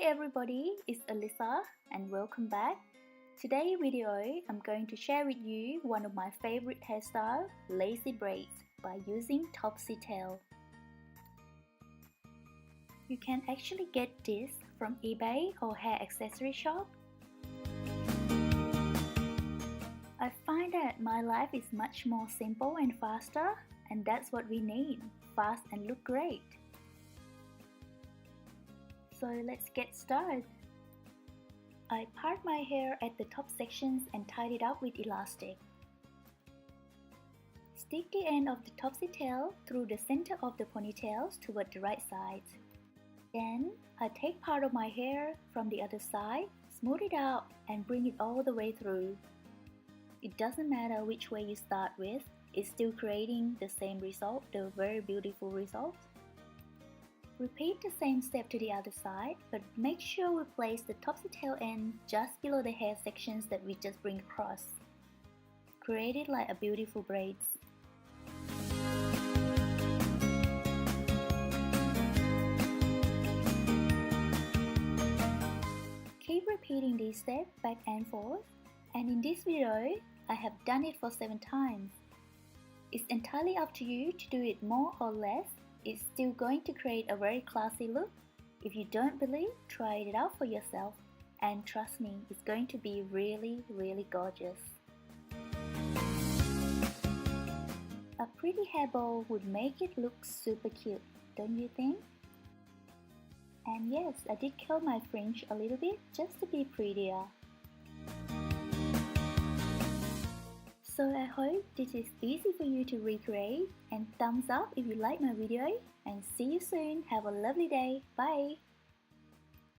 everybody, it's Alisa and welcome back. Today's video, I'm going to share with you one of my favorite hairstyle, lacy braids by using Topsy Tail. You can actually get this from eBay or hair accessory shop. I find that my life is much more simple and faster, and that's what we need, fast and look great. So let's get started. I part my hair at the top sections and tied it up with elastic. Stick the end of the Topsy Tail through the center of the ponytails toward the right side. Then I take part of my hair from the other side, smooth it out and bring it all the way through. It doesn't matter which way you start with, it's still creating the same result, the very beautiful result. Repeat the same step to the other side, but make sure we place the Topsy Tail end just below the hair sections that we just bring across. Create it like a beautiful braids. Keep repeating this step back and forth, and in this video, I have done it for 7 times. It's entirely up to you to do it more or less. It's still going to create a very classy look. If you don't believe, try it out for yourself, and trust me, it's going to be really gorgeous. A pretty hair bow would make it look super cute, don't you think? And yes, I did curl my fringe a little bit just to be prettier. So I hope this is easy for you to recreate, and thumbs up if you like my video, and see you soon. Have a lovely day. Bye!